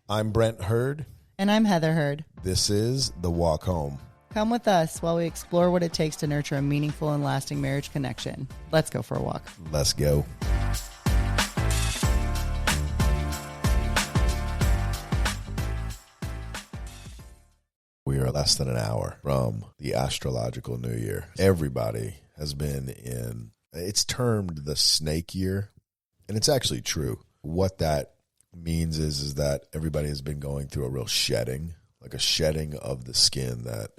I'm Brent Hurd. And I'm Heather Hurd. This is The Walk Home. Come with us while we explore what it takes to nurture a meaningful and lasting marriage connection. Let's go for a walk. Let's go. We are less than an hour from the astrological new year. Everybody has been in, it's termed the snake year, and it's actually true. What that means is that everybody has been going through a real shedding, like a shedding of the skin that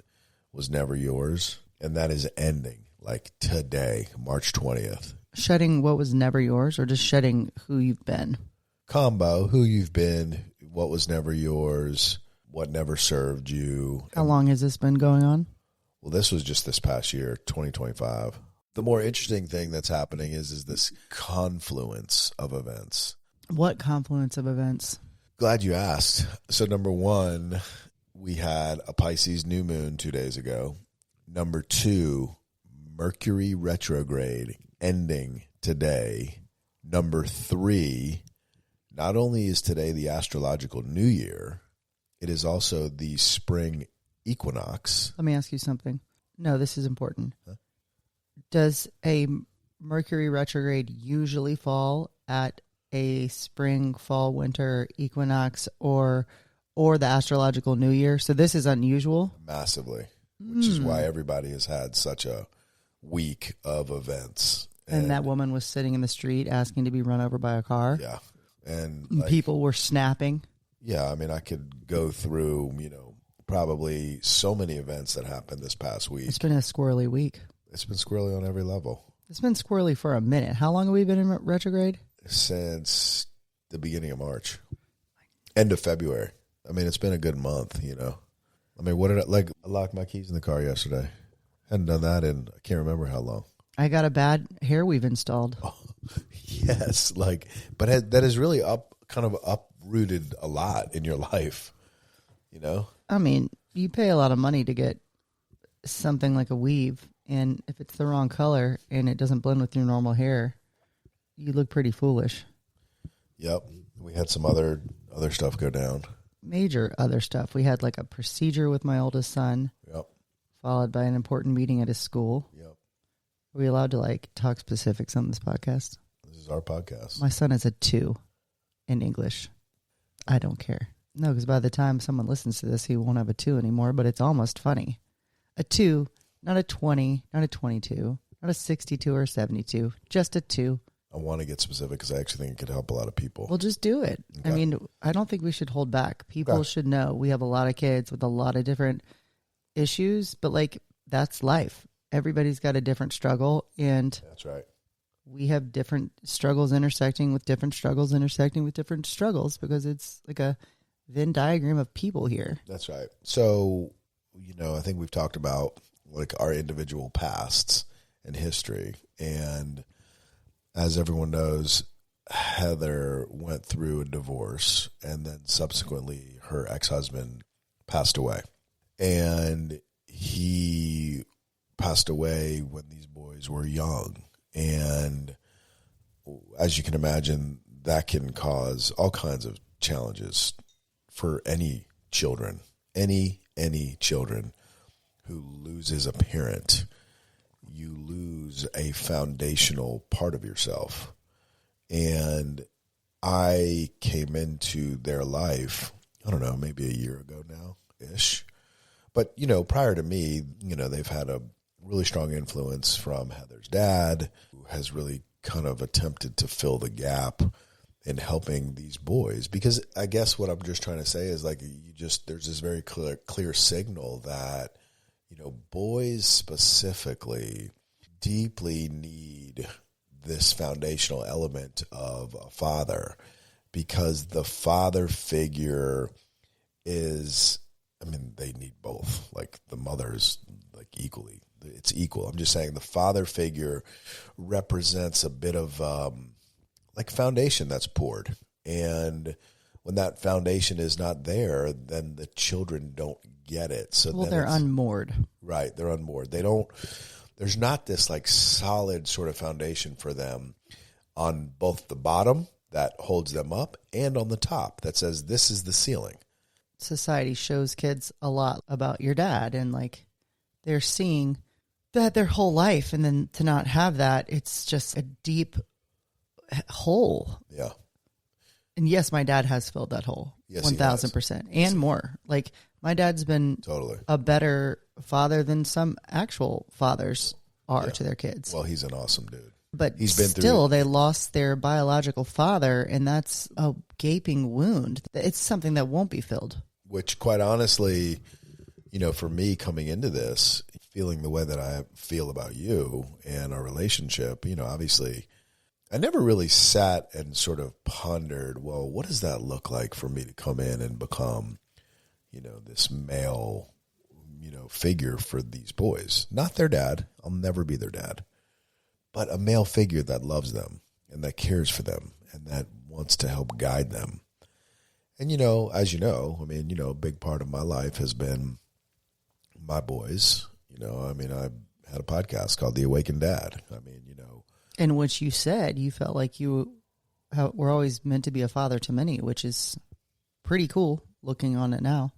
was never yours, and that is ending like today, March 20th. Shedding what was never yours, or just shedding who you've been? Combo, who you've been, what was never yours, what never served you. How long has this been going on? Well, this was just this past year, 2025. The more interesting thing that's happening is this confluence of events. What confluence of events? Glad you asked. So number one, we had a Pisces new moon 2 days ago. Number two, Mercury retrograde ending today. Number three, not only is today the astrological new year, it is also the spring equinox. Let me ask you something. No, this is important. Huh? Does a Mercury retrograde usually fall at a spring, fall, winter equinox or the astrological new year? So this is unusual? Massively, which is why everybody has had such a week of events. And that woman was sitting in the street asking to be run over by a car. Yeah. And people were snapping. Yeah, I mean, I could go through, probably so many events that happened this past week. It's been a squirrely week. It's been squirrely on every level. It's been squirrely for a minute. How long have we been in retrograde? Since the beginning of March. End of February. I mean, it's been a good month, I mean, what did I locked my keys in the car yesterday. Hadn't done that in, I can't remember how long. I got a bad hair weave installed. Oh, yes, but that has really uprooted a lot in your life, I mean, you pay a lot of money to get something like a weave, and if it's the wrong color and it doesn't blend with your normal hair, you look pretty foolish. Yep. We had some other stuff go down. Major other stuff. We had like a procedure with my oldest son. Yep. Followed by an important meeting at his school. Yep. Are we allowed to talk specifics on this podcast? This is our podcast. My son is a 2 in English. I don't care. No, because by the time someone listens to this, he won't have a 2 anymore, but it's almost funny. A 2, not a 20, not a 22, not a 62 or 72, just a 2. I want to get specific because I actually think it could help a lot of people. Well, just do it. Okay. I mean, I don't think we should hold back. People should know we have a lot of kids with a lot of different issues, but that's life. Everybody's got a different struggle, and that's right. We have different struggles intersecting with different struggles intersecting with different struggles because it's like a Venn diagram of people here. That's right. So, I think we've talked about our individual pasts and history, and as everyone knows, Heather went through a divorce, and then subsequently her ex-husband passed away. And he passed away when these boys were young. And as you can imagine, that can cause all kinds of challenges for any children, any children who loses a parent. You lose a foundational part of yourself. And I came into their life, I don't know, maybe a year ago now-ish. But, prior to me, they've had a really strong influence from Heather's dad, who has really kind of attempted to fill the gap in helping these boys. Because I guess what I'm just trying to say is there's this very clear signal that, boys specifically deeply need this foundational element of a father, because the father figure is, they need both. The mother's equally. It's equal. I'm just saying the father figure represents a bit of foundation that's poured. And when that foundation is not there, then the children don't get it. So they're unmoored. Right. They're unmoored. There's not this solid sort of foundation for them on both the bottom that holds them up and on the top that says, this is the ceiling. Society shows kids a lot about your dad, and like they're seeing that their whole life, and then to not have that, it's just a deep hole. Yeah. And yes, my dad has filled that hole. Yes, 1,000% and more. Like my dad's been totally a better father than some actual fathers are to their kids. Well, he's an awesome dude. But he's been still, they lost their biological father, and that's a gaping wound. It's something that won't be filled. Which, quite honestly, you know, for me coming into this, feeling the way that I feel about you and our relationship, you know, obviously, I never really sat and sort of pondered, well, what does that look like for me to come in and become, you know, this male, you know, figure for these boys? Not their dad. I'll never be their dad. But a male figure that loves them and that cares for them and that wants to help guide them. And, you know, as you know, I mean, you know, a big part of my life has been my boys. You know, I mean, I had a podcast called The Awakened Dad. I mean, you know. In which you said you felt like you were always meant to be a father to many, which is pretty cool looking on it now.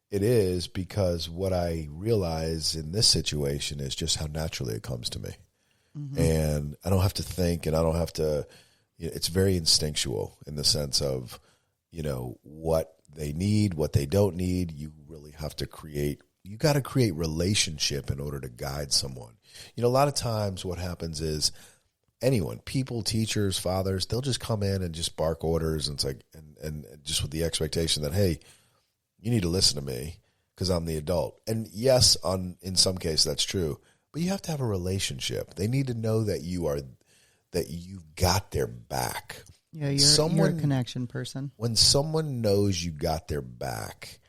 It is, because what I realize in this situation is just how naturally it comes to me. Mm-hmm. And I don't have to think, and I don't have to, you know, it's very instinctual in the sense of, you know, what they need, what they don't need. You really have to you got to create relationship in order to guide someone. You know, a lot of times what happens is anyone, people, teachers, fathers, they'll just come in and just bark orders. And it's like, and just with the expectation that, hey, you need to listen to me because I'm the adult. And yes, in some cases that's true. But you have to have a relationship. They need to know that you've got their back. Yeah, you're a connection person. When someone knows you got their back,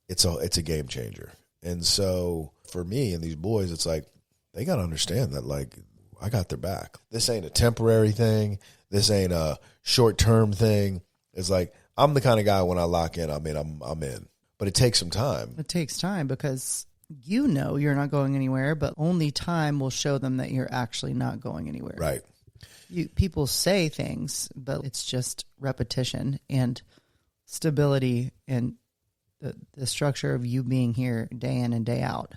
it's a game changer. And so for me and these boys, it's like they got to understand that, like, I got their back. This ain't a temporary thing. This ain't a short-term thing. It's like I'm the kind of guy when I lock in, I'm in. But it takes some time. It takes time because you know you're not going anywhere, but only time will show them that you're actually not going anywhere. Right. People say things, but it's just repetition and stability and the structure of you being here day in and day out.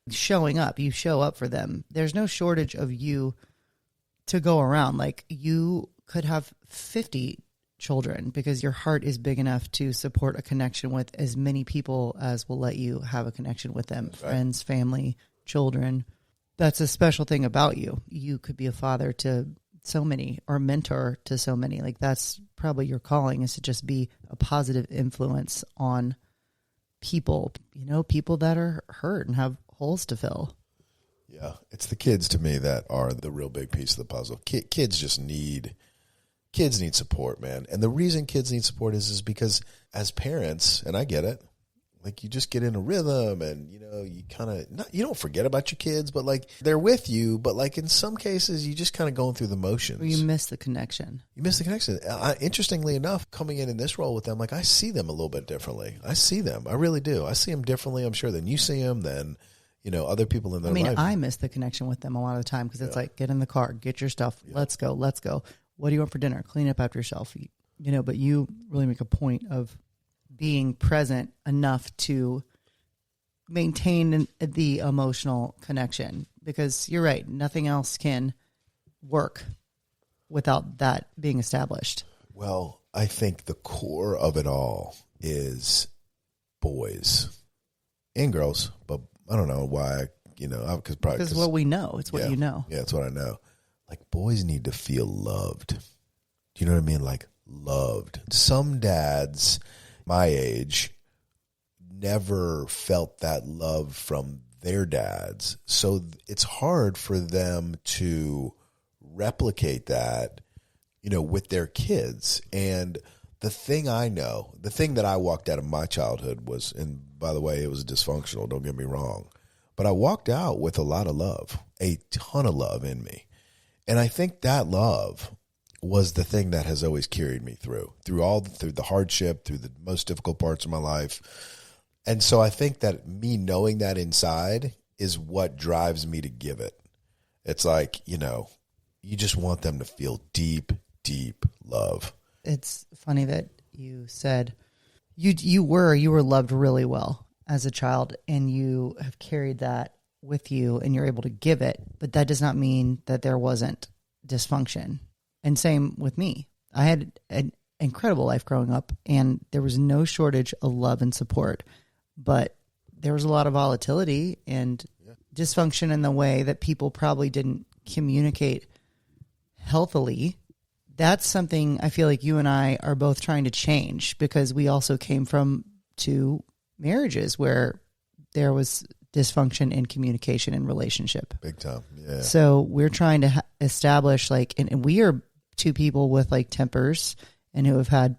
Showing up, you show up for them. There's no shortage of you to go around. Like you could have 50 children because your heart is big enough to support a connection with as many people as will let you have a connection with them. Right. Friends, family, children. That's a special thing about you. You could be a father to so many or a mentor to so many. Like that's probably your calling, is to just be a positive influence on people, you know, people that are hurt and have holes to fill. Yeah. It's the kids to me that are the real big piece of the puzzle. Kids need support, man. And the reason kids need support is because as parents, and I get it, like you just get in a rhythm and, you know, you kind of, you don't forget about your kids, but like they're with you. But like in some cases, you just kind of going through the motions. You miss the connection. Interestingly enough, coming in this role with them, like I see them a little bit differently. I see them. I really do. I see them differently, I'm sure, than you see them, than, you know, other people in their life. I miss the connection with them a lot of the time because it's like, get in the car, get your stuff. Yeah. Let's go. What do you want for dinner? Clean up after yourself. You know, but you really make a point of being present enough to maintain the emotional connection, because you're right. Nothing else can work without that being established. Well, I think the core of it all is boys and girls, but I don't know why, you know, because what we know, it's what you know. Yeah, it's what I know. Like boys need to feel loved. Do you know what I mean? Like loved. Some dads my age never felt that love from their dads. So it's hard for them to replicate that, you know, with their kids. And the thing that I walked out of my childhood was, and by the way, it was dysfunctional, don't get me wrong, but I walked out with a lot of love, a ton of love in me. And I think that love was the thing that has always carried me through the hardship, through the most difficult parts of my life. And so I think that me knowing that inside is what drives me to give it. It's like, you know, you just want them to feel deep, deep love. It's funny that you said you were loved really well as a child, and you have carried that with you, and you're able to give it. But that does not mean that there wasn't dysfunction. And same with me. I had an incredible life growing up, and there was no shortage of love and support. But there was a lot of volatility and dysfunction in the way that people probably didn't communicate healthily. That's something I feel like you and I are both trying to change, because we also came from two marriages where there was dysfunction in communication and relationship. Big time. Yeah. So we're trying to establish and we are two people with like tempers and who have had,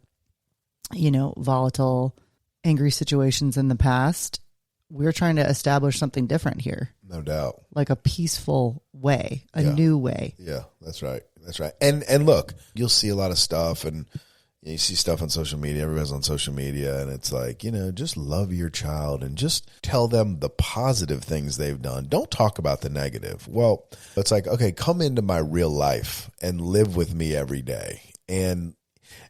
volatile, angry situations in the past. We're trying to establish something different here. No doubt. Like a peaceful way, a new way. Yeah, that's right. That's right. And look, you'll see a lot of stuff, and you see stuff on social media. Everybody's on social media, and it's like, just love your child and just tell them the positive things they've done. Don't talk about the negative. Well, it's like, okay, come into my real life and live with me every day. And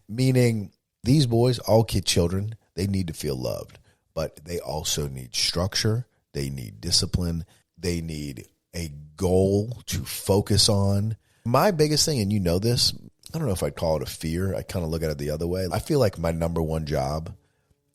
meaning these boys, all children, they need to feel loved, but they also need structure. They need discipline. They need a goal to focus on. My biggest thing, and you know this, I don't know if I'd call it a fear. I kind of look at it the other way. I feel like my number one job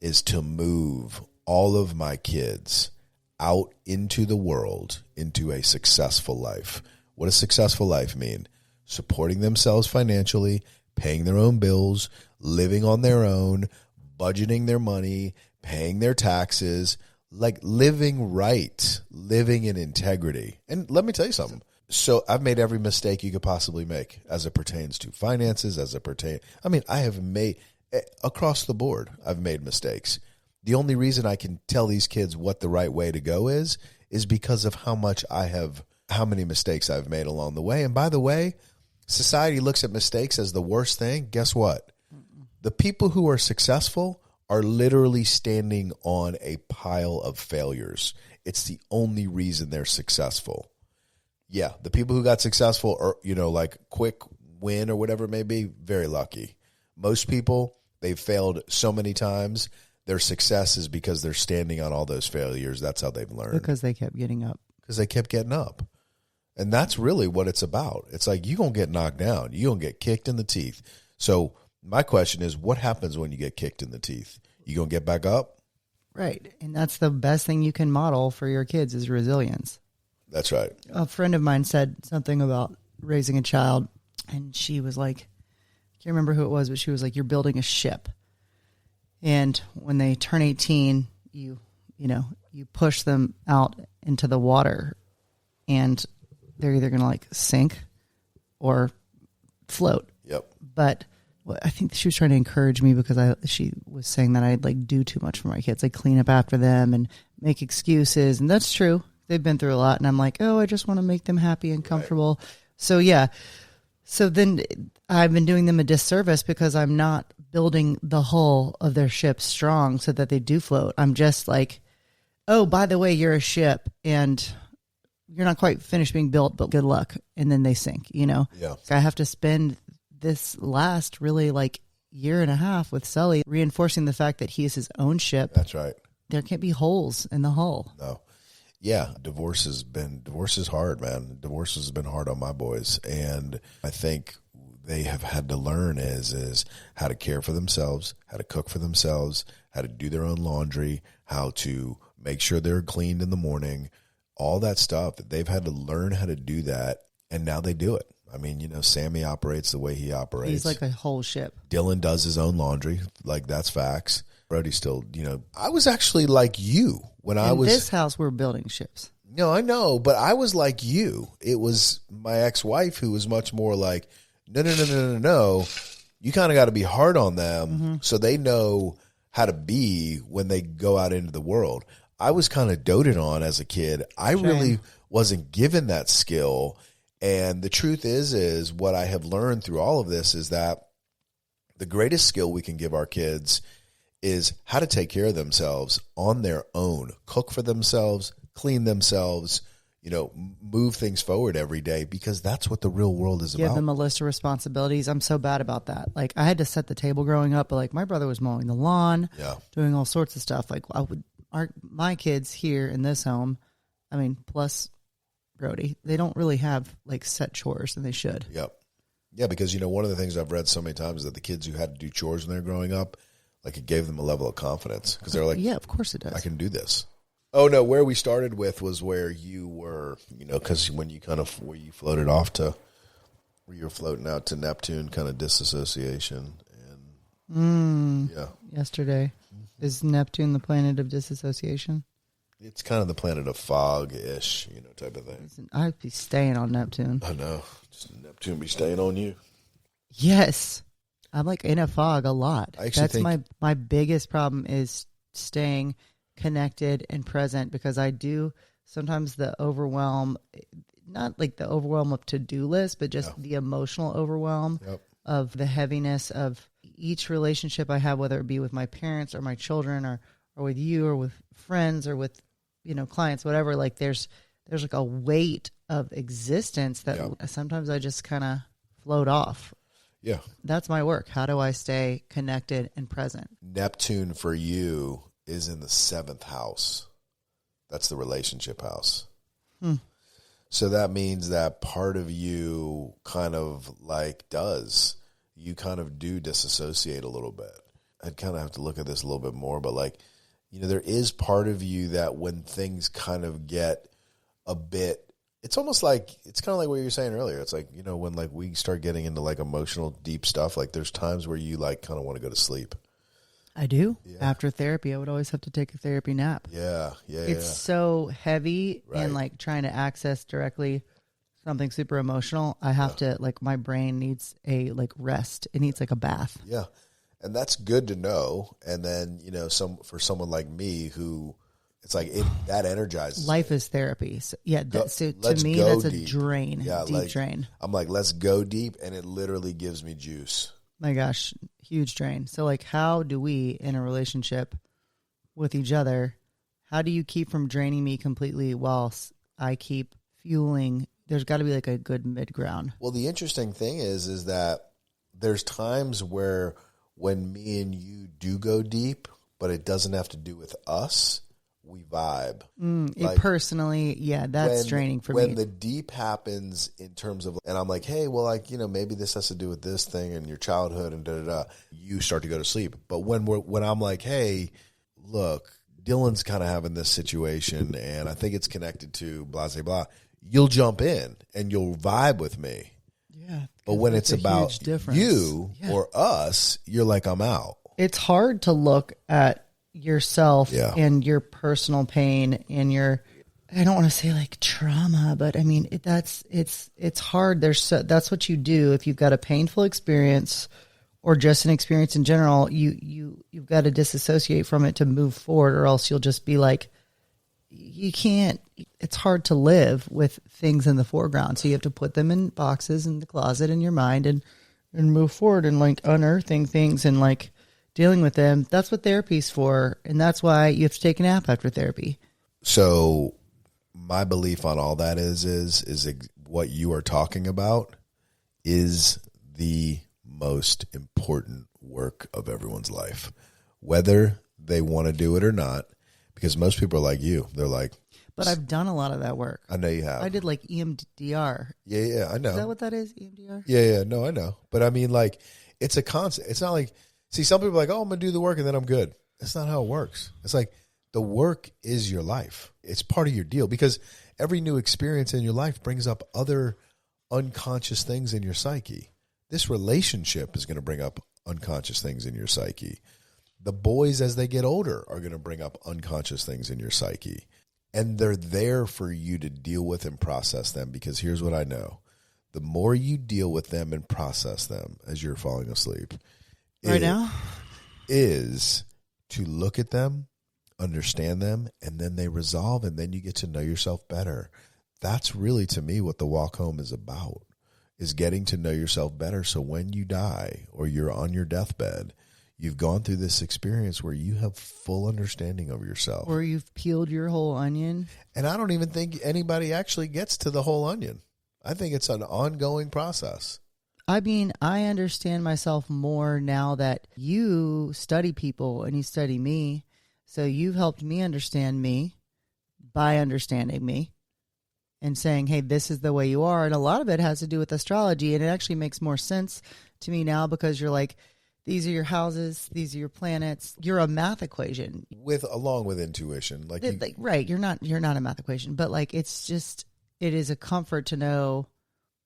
is to move all of my kids out into the world, into a successful life. What does successful life mean? Supporting themselves financially, paying their own bills, living on their own, budgeting their money, paying their taxes, like living right, living in integrity. And let me tell you something. So I've made every mistake you could possibly make as it pertains to finances, I have made, across the board, I've made mistakes. The only reason I can tell these kids what the right way to go is because of how many mistakes I've made along the way. And by the way, society looks at mistakes as the worst thing. Guess what? The people who are successful are literally standing on a pile of failures. It's the only reason they're successful. Yeah, the people who got successful or, like quick win or whatever it may be, very lucky. Most people, they've failed so many times. Their success is because they're standing on all those failures. That's how they've learned. Because they kept getting up. Because they kept getting up. And that's really what it's about. It's like you're going to get knocked down. You're going to get kicked in the teeth. So my question is, what happens when you get kicked in the teeth? You going to get back up? Right. And that's the best thing you can model for your kids is resilience. That's right. A friend of mine said something about raising a child, and she was like, I can't remember who it was, but she was like, you're building a ship. And when they turn 18, you push them out into the water, and they're either going to like sink or float. Yep. But I think she was trying to encourage me because she was saying that I'd like do too much for my kids. I clean up after them and make excuses. And that's true. They've been through a lot. And I'm like, oh, I just want to make them happy and comfortable. Right. So yeah. So then I've been doing them a disservice because I'm not building the hull of their ship strong so that they do float. I'm just like, oh, by the way, you're a ship and you're not quite finished being built, but good luck. And then they sink, Yeah. So I have to spend this last really like year and a half with Sully reinforcing the fact that he is his own ship. That's right. There can't be holes in the hull. No. Yeah. Divorce is hard, man. Divorce has been hard on my boys. And I think they have had to learn is how to care for themselves, how to cook for themselves, how to do their own laundry, how to make sure they're cleaned in the morning, all that stuff that they've had to learn how to do that. And now they do it. I mean, Sammy operates the way he operates. He's like a whole ship. Dylan does his own laundry. Like, that's facts. Brody still, I was actually like you when I was. In this house, we're building ships. No, I know, but I was like you. It was my ex-wife who was much more like, no. You kind of got to be hard on them so they know how to be when they go out into the world. I was kind of doted on as a kid. I really wasn't given that skill. And the truth is what I have learned through all of this is that the greatest skill we can give our kids is how to take care of themselves on their own, cook for themselves, clean themselves, move things forward every day, because that's what the real world is Give about. them a list of responsibilities. I'm so bad about that. Like, I had to set the table growing up, but like my brother was mowing the lawn, doing all sorts of stuff. Like my kids here in this home, I mean, plus Brody, they don't really have like set chores, and they should. Yep. Yeah, because, one of the things I've read so many times is that the kids who had to do chores when they were growing up, like, it gave them a level of confidence, because they're like, yeah, of course it does. I can do this. Oh, no, where we started with was where you were, because when you where you floated off to, where you were floating out to Neptune, kind of disassociation. And yesterday. Is Neptune the planet of disassociation? It's kind of the planet of fog-ish, type of thing. I'd be staying on Neptune. I know. Just Neptune be staying on you. Yes. I'm like in a fog a lot. That's my biggest problem, is staying connected and present, because I do sometimes the overwhelm, not like the overwhelm of to-do list, but just the emotional overwhelm of the heaviness of each relationship I have, whether it be with my parents or my children or with you or with friends or with, clients, whatever. Like there's like a weight of existence that sometimes I just kind of float off. Yeah. That's my work. How do I stay connected and present? Neptune for you is in the 7th house. That's the relationship house. So that means that part of you kind of like you kind of do disassociate a little bit. I'd kind of have to look at this a little bit more, but like, there is part of you that when things kind of get a bit, it's almost like, it's kind of like what you were saying earlier. It's like, when like we start getting into like emotional deep stuff, like there's times where you like kind of want to go to sleep. I do. Yeah. After therapy, I would always have to take a therapy nap. Yeah. It's so heavy and like trying to access directly something super emotional. I have to, like, my brain needs a like rest. It needs like a bath. Yeah. And that's good to know. And then, for someone like me who it's like that energizes. Life me. Is therapy. So, so to me, that's a drain. Yeah, deep drain. I'm like, let's go deep. And it literally gives me juice. My gosh, huge drain. So like, how do we in a relationship with each other, how do you keep from draining me completely whilst I keep fueling? There's got to be like a good mid ground. Well, the interesting thing is that there's times where when me and you do go deep, but it doesn't have to do with us, we vibe. Like, personally, that's draining for me. When the deep happens in terms of, and I'm like, hey, well, like, maybe this has to do with this thing and your childhood and da-da-da, you start to go to sleep. But when I'm like, hey, look, Dylan's kind of having this situation and I think it's connected to blah, blah, blah, you'll jump in and you'll vibe with me. Yeah. But when it's about you or us, you're like, I'm out. It's hard to look at yourself and your personal pain and your, I don't want to say like trauma, but I mean, it's hard. That's what you do. If you've got a painful experience or just an experience in general, you've got to disassociate from it to move forward, or else you'll just be like, you can't, it's hard to live with things in the foreground. So you have to put them in boxes in the closet in your mind and move forward and like unearthing things and like dealing with them. That's what therapy's for. And that's why you have to take a nap after therapy. So my belief on all that is what you are talking about is the most important work of everyone's life, whether they want to do it or not. Because most people are like you. They're like, but I've done a lot of that work. I know you have. I did like EMDR. Yeah, I know. Is that what that is? EMDR? Yeah. No, I know. But I mean, like, it's a concept. It's not like, see, some people are like, oh, I'm going to do the work and then I'm good. That's not how it works. It's like the work is your life. It's part of your deal, because every new experience in your life brings up other unconscious things in your psyche. This relationship is going to bring up unconscious things in your psyche. The boys, as they get older, are going to bring up unconscious things in your psyche. And they're there for you to deal with and process them, because here's what I know. The more you deal with them and process them as you're falling asleep, right now, is to look at them, understand them, and then they resolve, and then you get to know yourself better. That's really, to me, what the walk home is about, is getting to know yourself better. So when you die or you're on your deathbed, you've gone through this experience where you have full understanding of yourself. Or you've peeled your whole onion. And I don't even think anybody actually gets to the whole onion. I think it's an ongoing process. I mean, I understand myself more now that you study people and you study me. So you've helped me understand me by understanding me and saying, hey, this is the way you are. And a lot of it has to do with astrology. And it actually makes more sense to me now because you're like, these are your houses, these are your planets. You're a math equation. Along with intuition. Right. You're not a math equation, but like, it is a comfort to know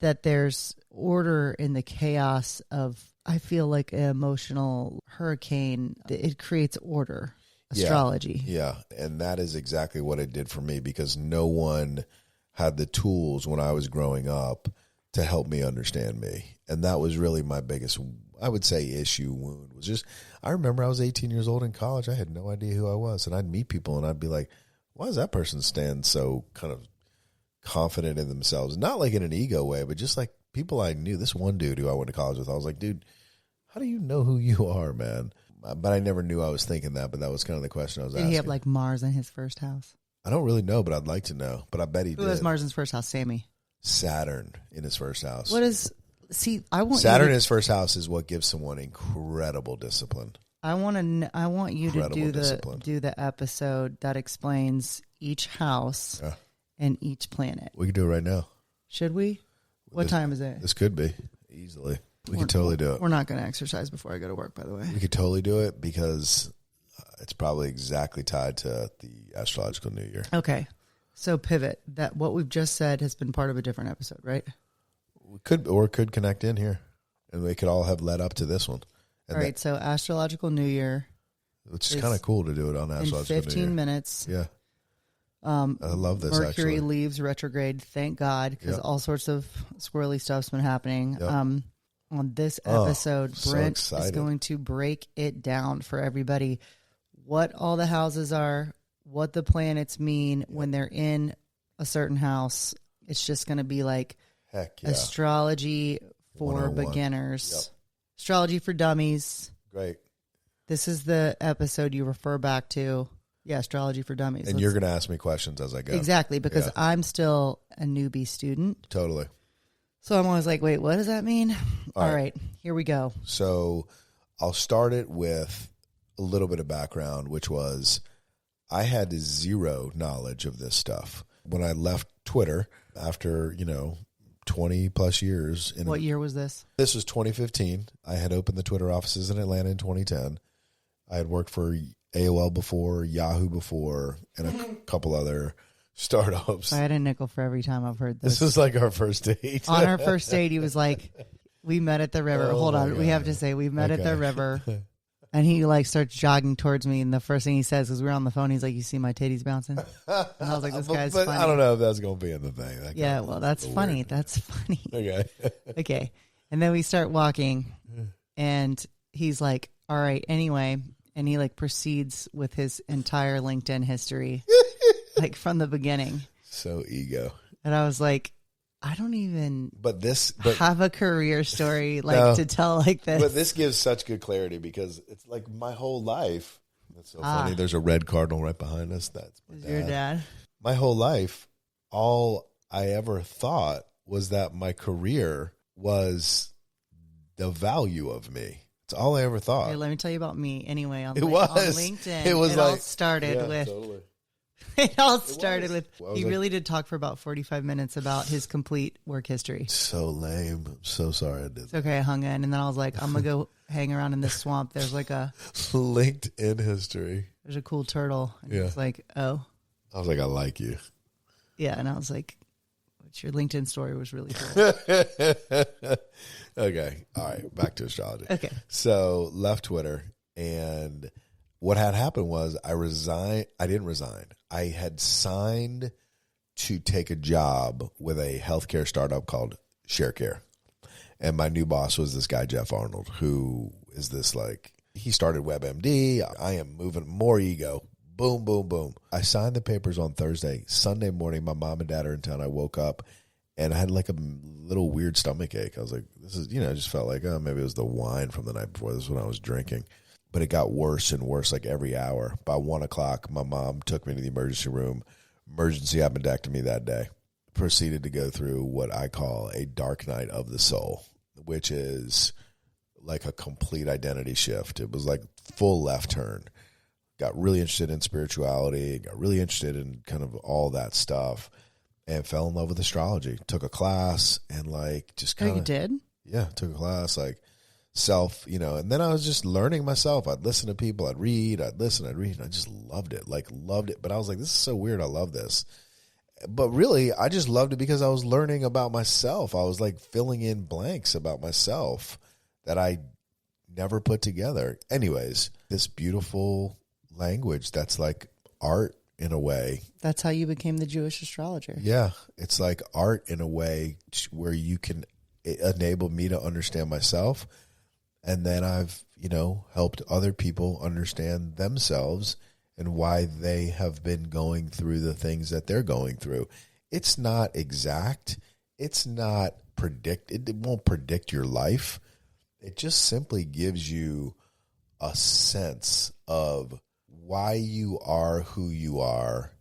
that there's order in the chaos of, I feel like an emotional hurricane. It creates order, astrology. Yeah. And that is exactly what it did for me because no one had the tools when I was growing up to help me understand me. And that was really my biggest, I would say, issue wound was just, I remember I was 18 years old in college. I had no idea who I was. And I'd meet people and I'd be like, why does that person stand so kind of confident in themselves? Not like in an ego way, but just like people I knew. This one dude who I went to college with, I was like, dude, how do you know who you are, man? But I never knew I was thinking that, but that was kind of the question I was asking. Did he have like Mars in his first house? I don't really know, but I'd like to know. But I bet he did. Who has Mars in his first house? Sammy. Saturn in his first house. I want Saturn in his first house is what gives someone incredible discipline. I want you to do the episode that explains each house and each planet. We can do it right now. Should we? What time is it? This could be easily. We could totally do it. We're not going to exercise before I go to work, by the way. We could totally do it because it's probably exactly tied to the astrological new year. Okay. So pivot. That what we've just said has been part of a different episode, right? We could connect in here, and we could all have led up to this one. And all right. So astrological new year. Which is kind of cool to do it on astrological in 15 new year. minutes. Yeah. I love this. Mercury leaves retrograde. Thank God, because all sorts of squirrely stuff's been happening. Yep. On this episode, Brent is going to break it down for everybody. What all the houses are, what the planets mean when they're in a certain house. It's just going to be like astrology for beginners, astrology for dummies. Great. This is the episode you refer back to. Yeah, astrology for dummies. And you're going to ask me questions as I go. Exactly, because I'm still a newbie student. Totally. So I'm always like, wait, what does that mean? All right, here we go. So I'll start it with a little bit of background, which was I had zero knowledge of this stuff. When I left Twitter after, 20 plus years. What year was this? This was 2015. I had opened the Twitter offices in Atlanta in 2010. I had worked for AOL before, Yahoo before, and a couple other startups. I had a nickel for every time I've heard this. This is like our first date. On our first date, he was like, we met at the river. Hold on. God. We have to say we met at the river. And he like starts jogging towards me. And the first thing he says, because we were on the phone, he's like, you see my titties bouncing? And I was like, this guy's funny. I don't know if that's going to be in the thing. Yeah, well, that's funny. Weird. That's funny. Okay. Okay. And then we start walking. And he's like, all right, anyway. And he like proceeds with his entire LinkedIn history, like from the beginning. So ego. And I was like, I don't even but have a career story to tell like this. But this gives such good clarity because it's like my whole life. That's so funny. There's a red cardinal right behind us. That's my dad. Your dad. My whole life, all I ever thought was that my career was the value of me. That's all I ever thought. Hey, let me tell you about me anyway. On was. On LinkedIn. It was all started with. Totally. It all started with. He really did talk for about 45 minutes about his complete work history. So lame. I'm so sorry I did. It's okay. I hung in, and then I was like, I'm gonna go hang around in this swamp. There's like a LinkedIn history. There's a cool turtle. And he was like, oh. I was like, I like you. Yeah, and I was like, your LinkedIn story was really cool. Okay. All right. Back to astrology. Okay. So left Twitter, and what had happened was I resigned. I didn't resign. I had signed to take a job with a healthcare startup called ShareCare. And my new boss was this guy, Jeff Arnold, who is this he started WebMD. I am moving more ego. Boom, boom, boom. I signed the papers on Thursday. Sunday morning, my mom and dad are in town. I woke up and I had like a little weird stomach ache. I was like, this is, I just felt like, maybe it was the wine from the night before. This is when I was drinking. but it got worse and worse like every hour. By 1:00, my mom took me to the emergency room. Emergency appendectomy that day. Proceeded to go through what I call a dark night of the soul, which is like a complete identity shift. It was like full left turn. Got really interested in spirituality, got really interested in kind of all that stuff, and fell in love with astrology. Took a class and like just kind of. Oh, you did? Yeah, took a class like self, and then I was just learning myself. I'd listen to people, I'd read, I'd listen, I'd read, and I just loved it. But I was like, this is so weird. I love this. But really, I just loved it because I was learning about myself. I was like filling in blanks about myself that I never put together. Anyways, this beautiful language that's like art in a way. That's how you became the Jewish astrologer. Yeah, it's like art in a way where you can enable me to understand myself. And then I've, helped other people understand themselves and why they have been going through the things that they're going through. It's not exact. It's not it won't predict your life. It just simply gives you a sense of why you are who you are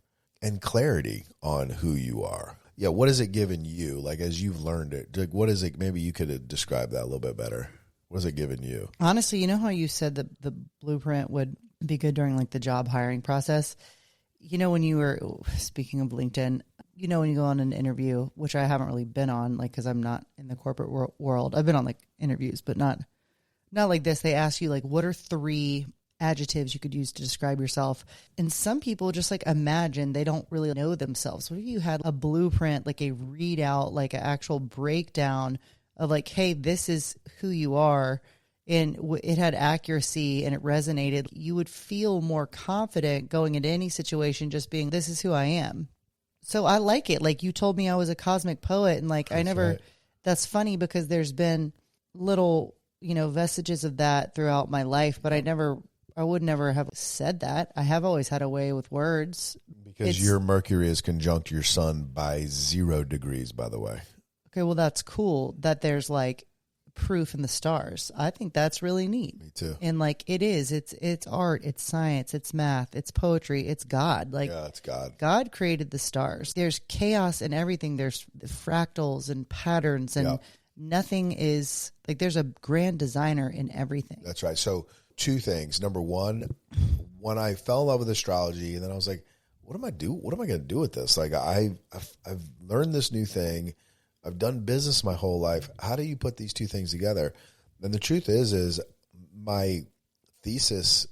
and clarity on who you are. Yeah, what has it given you? Like, as you've learned it, like, what is it? Maybe you could describe that a little bit better. What has it given you? Honestly, you know how you said that the blueprint would be good during like the job hiring process? When you were, speaking of LinkedIn, when you go on an interview, which I haven't really been on, like, because I'm not in the corporate world. I've been on like interviews, but not like this. They ask you like, what are 3 adjectives you could use to describe yourself? And some people just like imagine they don't really know themselves. What if you had a blueprint, like a readout, like an actual breakdown of like, hey, this is who you are, and it had accuracy and it resonated? You would feel more confident going into any situation, just being, this is who I am. So I like it. Like, you told me I was a cosmic poet, and like, that's funny because there's been little, vestiges of that throughout my life, but I would never have said that. I have always had a way with words. Because your Mercury is conjunct your sun by 0 degrees, by the way. Okay, well, that's cool that there's like proof in the stars. I think that's really neat. Me too. And like, it's art, it's science, it's math, it's poetry, it's God. Like, yeah, it's God. God created the stars. There's chaos in everything. There's fractals and patterns, and nothing is like, there's a grand designer in everything. That's right. So 2 things. Number 1, when I fell in love with astrology, and then I was like, what am I going to do with this? Like, I've learned this new thing. I've done business my whole life. How do you put these 2 things together? And the truth is my thesis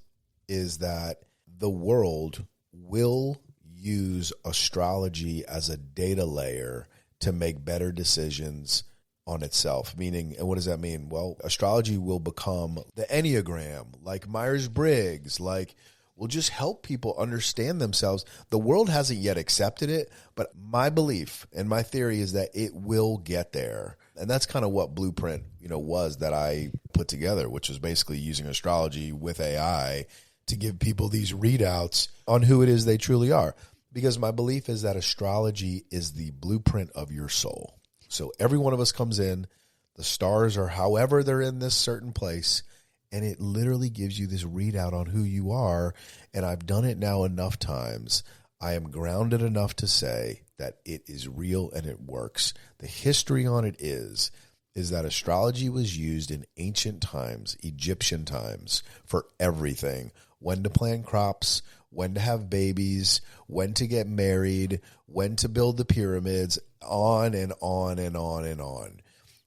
is that the world will use astrology as a data layer to make better decisions on itself. Meaning, and what does that mean? Well, astrology will become the Enneagram, like Myers-Briggs, like, will just help people understand themselves. The world hasn't yet accepted it, but my belief and my theory is that it will get there. And that's kind of what Blueprint, was that I put together, which is basically using astrology with AI to give people these readouts on who it is they truly are. Because my belief is that astrology is the blueprint of your soul. So every one of us comes in, the stars are however they're in this certain place, and it literally gives you this readout on who you are. And I've done it now enough times. I am grounded enough to say that it is real and it works. The history on it is that astrology was used in ancient times, Egyptian times, for everything. When to plant crops, when to have babies, when to get married, when to build the pyramids, on and on and on and on.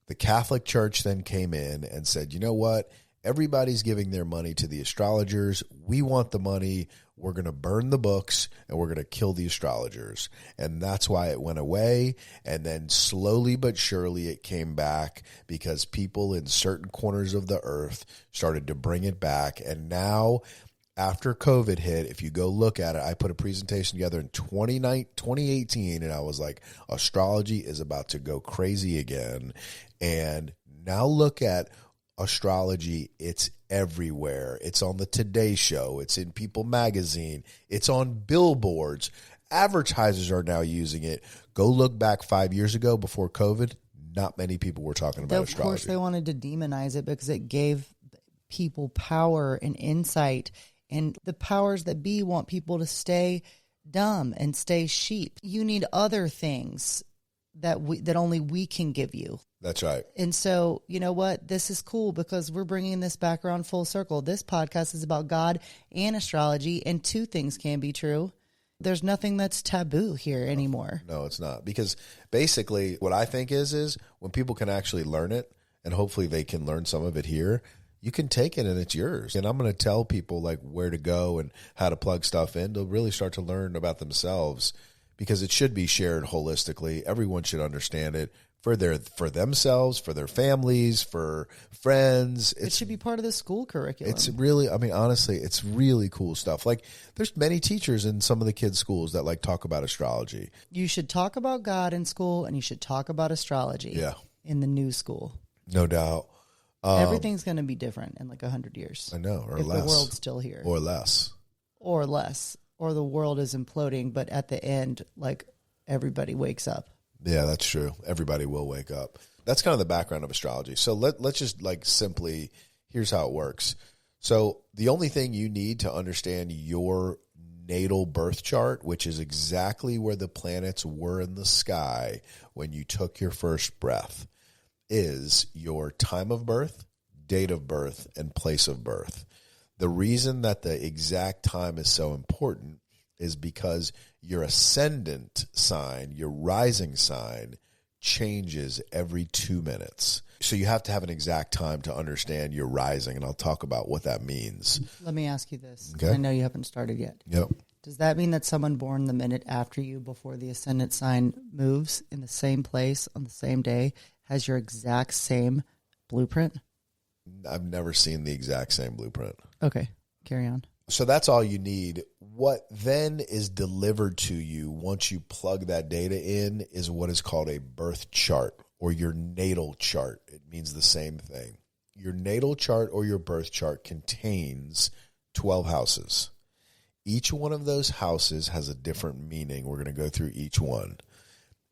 The Catholic Church then came in and said, you know what? Everybody's giving their money to the astrologers. We want the money. We're going to burn the books and we're going to kill the astrologers. And that's why it went away. And then slowly but surely it came back because people in certain corners of the earth started to bring it back. And now, after COVID hit, if you go look at it, I put a presentation together in 2018 and I was like, astrology is about to go crazy again. And now look at astrology, it's everywhere. It's on the Today Show. It's in People magazine. It's on billboards. Advertisers are now using it. Go look back 5 years ago before COVID. Not many people were talking about astrology. Of course, they wanted to demonize it because it gave people power and insight, and the powers that be want people to stay dumb and stay sheep. You need other things that only we can give you. That's right. And so, you know what? This is cool because we're bringing this back around full circle. This podcast is about God and astrology, and two things can be true. There's nothing that's taboo here anymore. No, it's not. Because basically what I think is when people can actually learn it, and hopefully they can learn some of it here, you can take it and it's yours. And I'm going to tell people like where to go and how to plug stuff in to really start to learn about themselves, because it should be shared holistically. Everyone should understand it for themselves, for their families, for friends. It should be part of the school curriculum. It's really, I mean, honestly, it's really cool stuff. Like there's many teachers in some of the kids' schools that like talk about astrology. You should talk about God in school, and you should talk about astrology in the new school. No doubt. Everything's going to be different in like 100 years. I know, or if less. The world's still here. Or less. Or less. Or the world is imploding, but at the end, like everybody wakes up. Yeah, that's true. Everybody will wake up. That's kind of the background of astrology. So let's just like simply, here's how it works. So the only thing you need to understand your natal birth chart, which is exactly where the planets were in the sky when you took your first breath, is your time of birth, date of birth, and place of birth. The reason that the exact time is so important is because your ascendant sign, your rising sign, changes every 2 minutes. So you have to have an exact time to understand your rising, and I'll talk about what that means. Let me ask you this. Okay. I know you haven't started yet. Yep. Does that mean that someone born the minute after you, before the ascendant sign moves in the same place on the same day, has your exact same blueprint? I've never seen the exact same blueprint. Okay, carry on. So that's all you need. What then is delivered to you once you plug that data in is what is called a birth chart or your natal chart. It means the same thing. Your natal chart or your birth chart contains 12 houses. Each one of those houses has a different meaning. We're going to go through each one.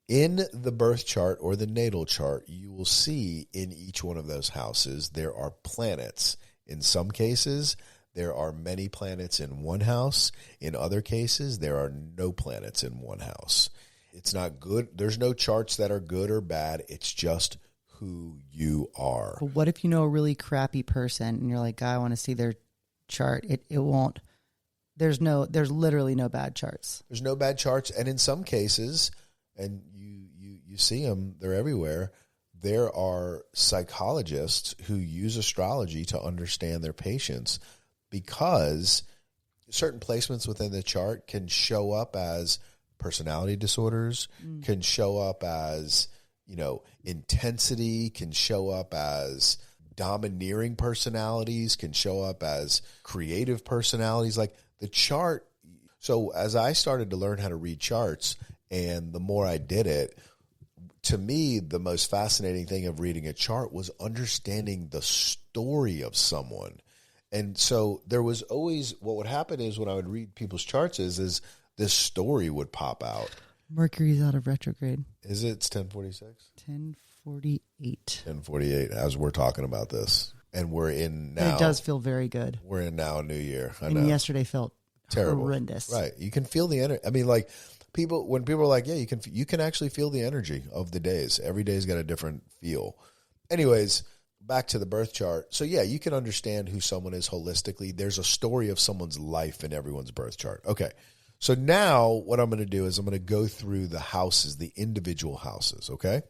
In the birth chart or the natal chart, you will see in each one of those houses there are planets. In some cases, there are many planets in one house. In other cases, there are no planets in one house. It's not good. There's no charts that are good or bad. It's just who you are. But what if you know a really crappy person and you're like, I want to see their chart? It won't. There's literally no bad charts. There's no bad charts. And in some cases, and you see them, they're everywhere, there are psychologists who use astrology to understand their patients, because certain placements within the chart can show up as personality disorders, can show up as, intensity, can show up as domineering personalities, can show up as creative personalities. Like the chart. So as I started to learn how to read charts, and the more I did it, to me, the most fascinating thing of reading a chart was understanding the story of someone. And so there was always, what would happen is when I would read people's charts is this story would pop out. Mercury's out of retrograde. Is it? It's 1046? 1048. 1048, as we're talking about this. And we're in now. And it does feel very good. We're in now a new year. I and know. Yesterday felt terrible. Horrendous. Right. You can feel the energy. I mean, like, when people are like, yeah, you can actually feel the energy of the days. Every day's got a different feel. Anyways, back to the birth chart. So yeah, you can understand who someone is holistically. There's a story of someone's life in everyone's birth chart. Okay. So now what I'm going to do is I'm going to go through the houses, the individual houses. Okay.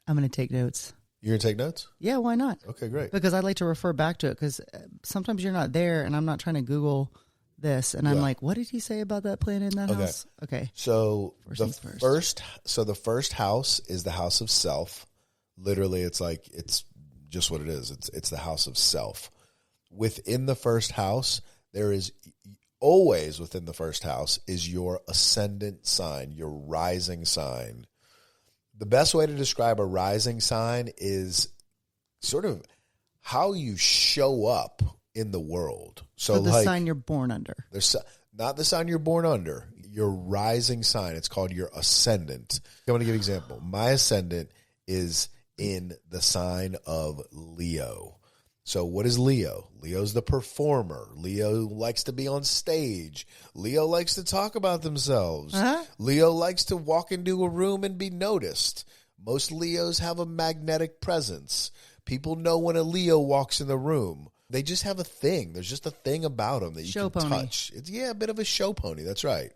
I'm going to take notes. You're going to take notes? Yeah, why not? Okay, great. Because I'd like to refer back to it, because sometimes you're not there and I'm not trying to Google this, and I'm like, what did he say about that planet in that house? Okay. So the first house is the house of self. Literally, it's just what it is. It's the house of self. Within the first house, there is always within the first house is your ascendant sign, your rising sign. The best way to describe a rising sign is sort of how you show up in the world. So the sign you're born under. Not the sign you're born under. Your rising sign. It's called your ascendant. I'm going to give you an example. My ascendant is in the sign of Leo. So what is Leo? Leo's the performer. Leo likes to be on stage. Leo likes to talk about themselves. Leo likes to walk into a room and be noticed. Most Leos have a magnetic presence. People know when a Leo walks in the room. They just have a thing. There's just a thing about them that you Show can pony. touch. It's, a bit of a show pony. That's right.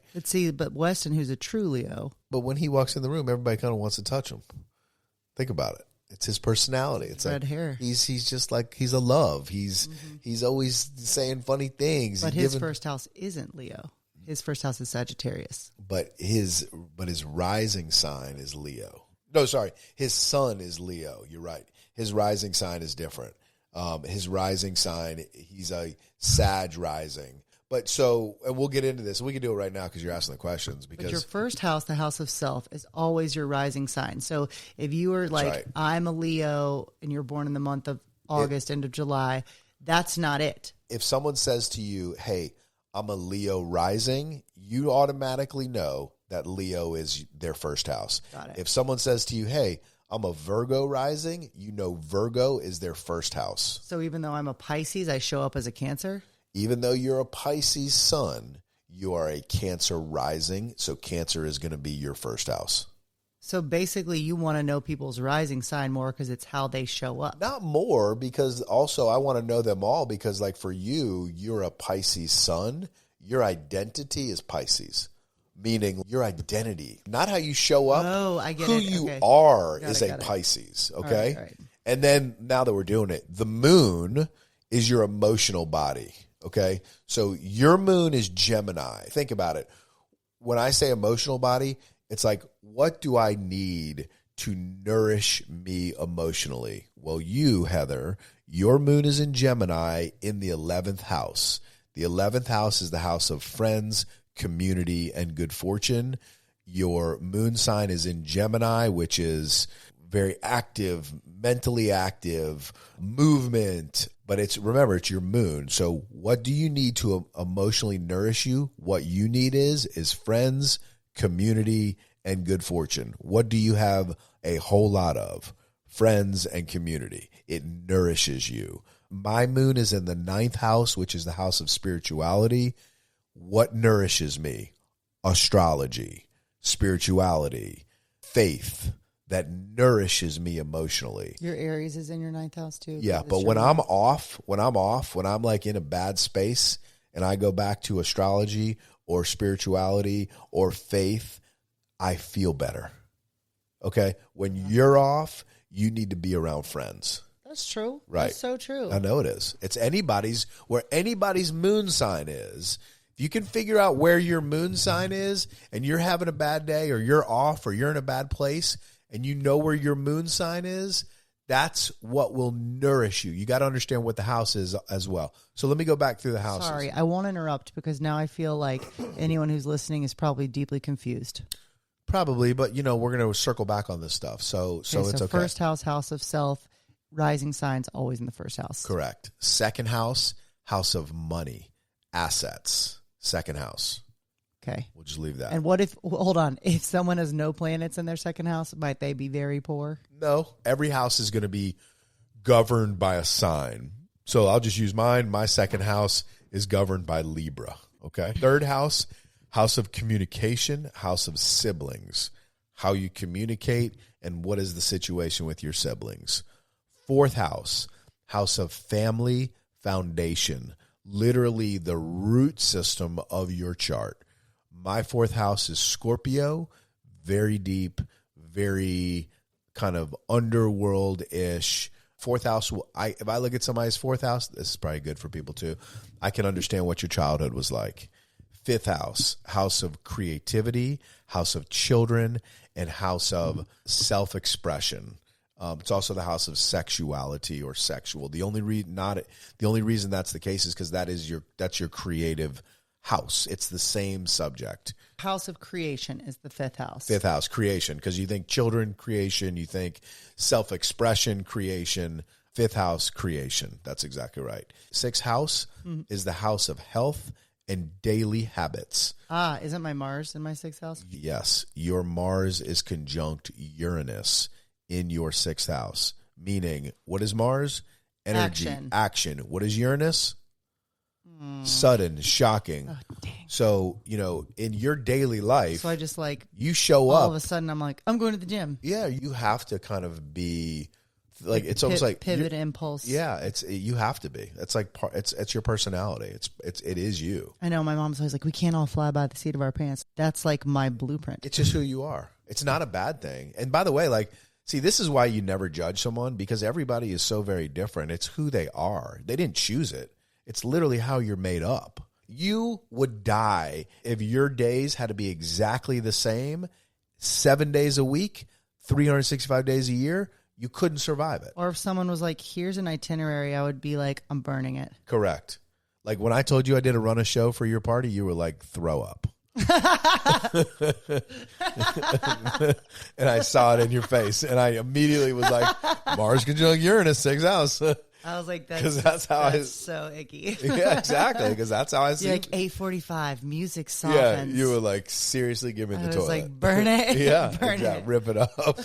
But Weston, who's a true Leo. But when he walks in the room, everybody kind of wants to touch him. Think about it. It's his personality. It's red like hair. He's just like, he's a love. He's always saying funny things. But his first house isn't Leo. His first house is Sagittarius. But his rising sign is Leo. No, sorry. His sun is Leo. You're right. His rising sign is different. His rising sign, he's a Sag rising. But so, and we'll get into this. We can do it right now because you're asking the questions. Because but your first house, the house of self, is always your rising sign. So if you were like, right. I'm a Leo, and you're born in the month of August, end of July, that's not it. If someone says to you, hey, I'm a Leo rising, you automatically know that Leo is their first house. Got it. If someone says to you, hey, I'm a Virgo rising, you know Virgo is their first house. So even though I'm a Pisces, I show up as a Cancer? Even though you're a Pisces sun, you are a Cancer rising, so Cancer is going to be your first house. So basically you want to know people's rising sign more because it's how they show up. Not more, because also I want to know them all, because like for you, you're a Pisces sun. Your identity is Pisces, meaning your identity, not how you show up. Oh, I get who it. you Okay. are Got is it, a got it. Pisces, okay? All right. And then now that we're doing it, the moon is your emotional body, okay? So your moon is Gemini. Think about it. When I say emotional body, it's like, what do I need to nourish me emotionally? Well, you, Heather, your moon is in Gemini in the 11th house. The 11th house is the house of friends, community, and good fortune. Your moon sign is in Gemini, which is very active, mentally active, movement. But remember, it's your moon. So what do you need to emotionally nourish you? What you need is friends, community, and good fortune. What do you have a whole lot of? Friends and community. It nourishes you. My moon is in the 9th house, which is the house of spirituality. What nourishes me? Astrology, spirituality, faith. That nourishes me emotionally. Your Aries is in your 9th house too? Yeah, but when I'm off, when I'm like in a bad space and I go back to astrology or spirituality or faith, I feel better. Okay? When you're off, you need to be around friends. That's true. Right. That's so true. I know it is. It's where anybody's moon sign is. If you can figure out where your moon sign is and you're having a bad day or you're off or you're in a bad place and you know where your moon sign is, that's what will nourish you. You got to understand what the house is as well. So let me go back through the houses. Sorry, I won't interrupt because now I feel like anyone who's listening is probably deeply confused. Probably, but we're going to circle back on this stuff. So it's okay. First house, house of self, rising signs always in the first house. Correct. Second house, house of money, assets. Second house. Okay. We'll just leave that. And what if someone has no planets in their second house, might they be very poor? No, every house is going to be governed by a sign. So I'll just use mine. My second house is governed by Libra. Okay. Third house, house of communication, house of siblings, how you communicate and what is the situation with your siblings. Fourth house, house of family, foundation, literally the root system of your chart. My fourth house is Scorpio, very deep, very kind of underworld-ish. Fourth house, if I look at somebody's fourth house, this is probably good for people too. I can understand what your childhood was like. Fifth house, house of creativity, house of children, and house of self-expression. It's also the house of sexuality or sexual. The only reason that's the case is because that's your creative house. It's the same subject. House of creation is the fifth house. Fifth house, creation, because you think children, creation, you think self-expression, creation. Fifth house, creation. That's exactly right. Sixth house is the house of health and daily habits. Isn't my Mars in my sixth house? Yes, your Mars is conjunct Uranus in your sixth house, meaning what is Mars? energy, action. What is Uranus? Sudden, shocking. Oh, dang. So, in your daily life, So I just you show all up. of a sudden I'm like, I'm going to the gym. Yeah, you have to kind of be like, it's almost like pivot impulse. Yeah, you have to be. It's like it's your personality. It is you. I know my mom's always like, we can't all fly by the seat of our pants. That's like my blueprint. It's just who you are. It's not a bad thing. And by the way, see, this is why you never judge someone, because everybody is so very different. It's who they are. They didn't choose it. It's literally how you're made up. You would die if your days had to be exactly the same 7 days a week, 365 days a year. You couldn't survive it. Or if someone was like, here's an itinerary, I would be like, I'm burning it. Correct. Like when I told you I did a run a show for your party, you were like, throw up. And I saw it in your face, and I immediately was like, Mars conjunct Uranus, 6th house. I was like, that's so icky. Yeah, exactly. Because that's how I see it. Like 8:45, music softens. Yeah, you were like, seriously, give me the toilet. I was like, burn it. Yeah, burn it. Rip it up.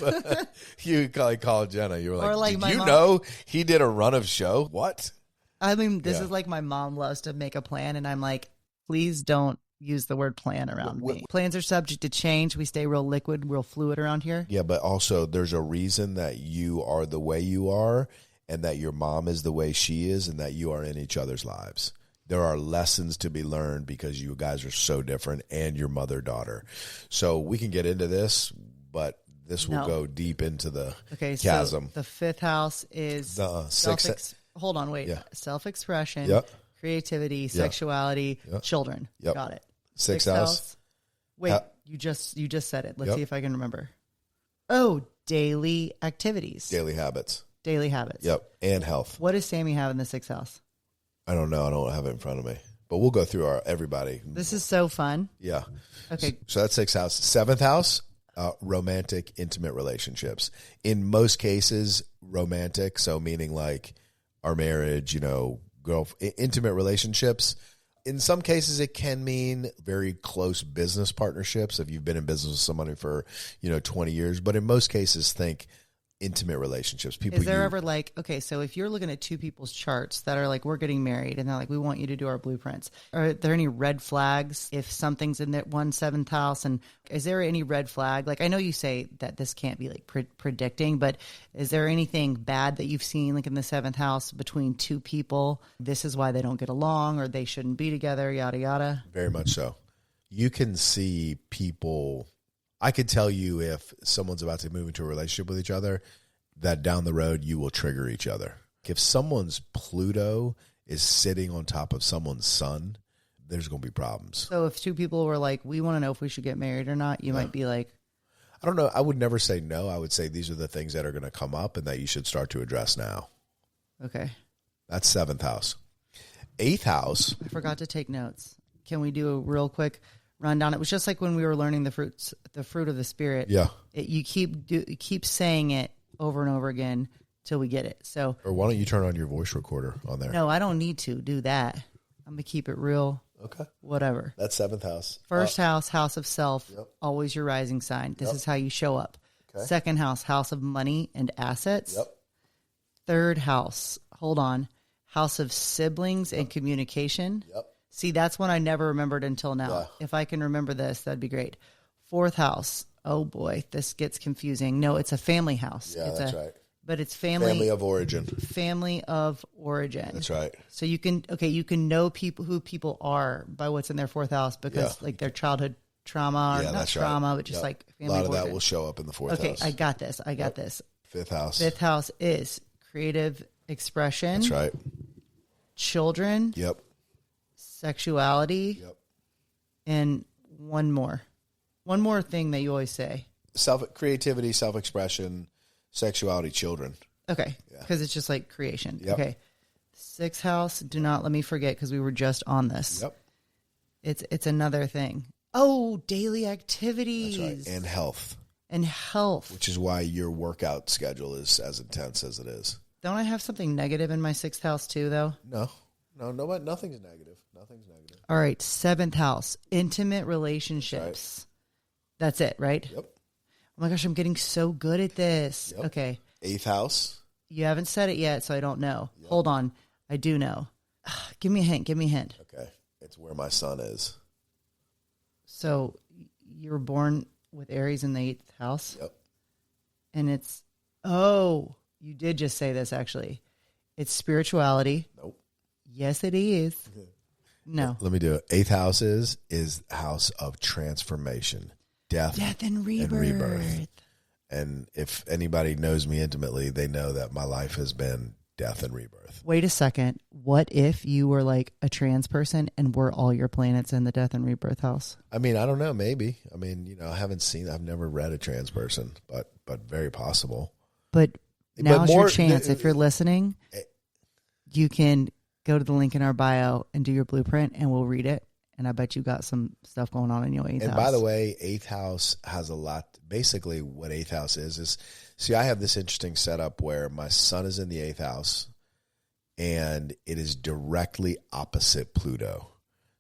You called Jenna. You were like, did you mom, know he did a run of show? What? I mean, this is like my mom loves to make a plan, and I'm like, please don't use the word plan around me. Plans are subject to change. We stay real liquid, real fluid around here. Yeah, but also there's a reason that you are the way you are, and that your mom is the way she is, and that you are in each other's lives. There are lessons to be learned because you guys are so different, and your mother-daughter. So we can get into this, but this will go deep into the chasm. So the 5th house is hold on, wait. Yeah. Self-expression, creativity, sexuality, children. Yep. Got it. 6th house. Wait, you just said it. Let's see if I can remember. Oh, daily activities. Daily habits. Yep. And health. What does Sammy have in the 6th house? I don't know. I don't have it in front of me. But we'll go through everybody. This is so fun. Yeah. Okay. So that's 6th house. 7th house, romantic, intimate relationships. In most cases, romantic. So meaning like our marriage, intimate relationships. In some cases, it can mean very close business partnerships if you've been in business with somebody for, 20 years. But in most cases, think intimate relationships. Is there ever so if you're looking at two people's charts that are like, we're getting married and they're like, we want you to do our blueprints. Are there any red flags if something's in that 7th house? And is there any red flag? Like, I know you say that this can't be like predicting, but is there anything bad that you've seen like in the 7th house between two people? This is why they don't get along, or they shouldn't be together, yada, yada. Very much so. You can see people. I could tell you if someone's about to move into a relationship with each other, that down the road you will trigger each other. If someone's Pluto is sitting on top of someone's sun, there's going to be problems. So if two people were like, we want to know if we should get married or not, you might be like, I don't know. I would never say no. I would say these are the things that are going to come up and that you should start to address now. Okay. That's 7th house. 8th house. I forgot to take notes. Can we do a real quick rundown? It was just like when we were learning the fruit of the spirit. Yeah. You keep saying it over and over again till we get it. So, or why don't you turn on your voice recorder on there? No, I don't need to do that. I'm gonna keep it real. Okay. Whatever. That's 7th house. First house, house of self. Yep. Always your rising sign. This is how you show up. Okay. 2nd house, house of money and assets. Yep. 3rd house, hold on, house of siblings and communication. Yep. See, that's one I never remembered until now. Yeah. If I can remember this, that'd be great. 4th house. Oh boy, this gets confusing. No, it's a family house. Yeah, that's right. But it's family of origin. Family of origin. That's right. So you can know who people are by what's in their 4th house because like their childhood trauma or not trauma, right. But just like family. A lot of that will show up in the 4th house. Okay, I got this. I got this. 5th house. 5th house is creative expression. That's right. Children. Yep. Sexuality. Yep. And one more thing that you always say. Creativity, self-expression, sexuality, children. Okay. Because it's just like creation. Yep. Okay. 6th house, do not let me forget because we were just on this. Yep. It's another thing. Oh, daily activities. That's right. And health. Which is why your workout schedule is as intense as it is. Don't I have something negative in my 6th house too, though? No, nothing's negative. Nothing's negative. All right, 7th house, intimate relationships. That's it, right? Yep. Oh my gosh, I'm getting so good at this. Yep. Okay. 8th house. You haven't said it yet, so I don't know. Yep. Hold on. I do know. Give me a hint. Okay. It's where my sun is. So you were born with Aries in the 8th house? Yep. And it's, you did just say this, actually. It's spirituality. Nope. Yes, it is. No. Let me do it. 8th house is house of transformation, death and rebirth. And if anybody knows me intimately, they know that my life has been death and rebirth. Wait a second. What if you were like a trans person and were all your planets in the death and rebirth house? I mean, I don't know. Maybe. I mean, I've never read a trans person, but very possible. But now's your chance. If you're listening, you can go to the link in our bio and do your blueprint, and we'll read it. And I bet you got some stuff going on in your 8th house. And by the way, 8th house has a lot. Basically, what 8th house is, see, I have this interesting setup where my sun is in the 8th house, and it is directly opposite Pluto.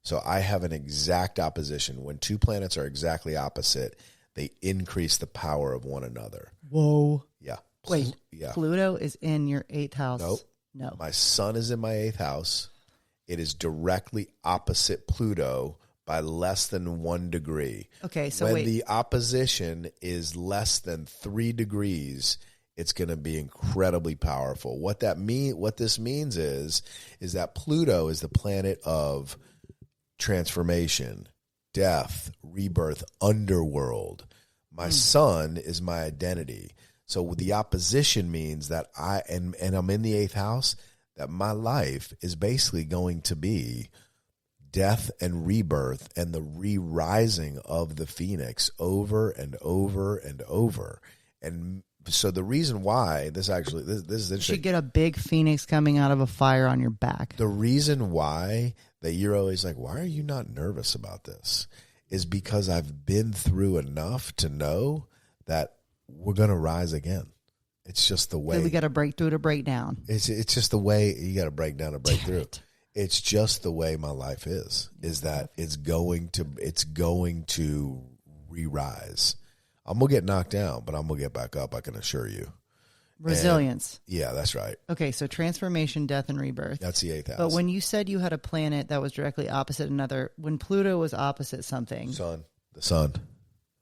So I have an exact opposition. When two planets are exactly opposite, they increase the power of one another. Whoa. Yeah. Wait, yeah. Pluto is in your 8th house? Nope. No. My sun is in my 8th house. It is directly opposite Pluto by less than 1 degree. Okay, so when wait. the opposition is less than 3 degrees, it's going to be incredibly powerful. What this means is that Pluto is the planet of transformation, death, rebirth, underworld. My sun is my identity. So the opposition means that and I'm in the 8th house, that my life is basically going to be death and rebirth and the re-rising of the phoenix over and over and over. And so the reason why this is interesting. You should get a big phoenix coming out of a fire on your back. The reason why that you're always like, why are you not nervous about this? Is because I've been through enough to know that we're going to rise again. It's just the way. So we got to break through to break down. It's just the way you got to break down to break through. It's just the way my life is that it's going to re-rise. I'm going to get knocked down, but I'm going to get back up, I can assure you. Resilience. Yeah, that's right. Okay, so transformation, death, and rebirth. That's the 8th house. But when you said you had a planet that was directly opposite another, when Pluto was opposite something. The sun.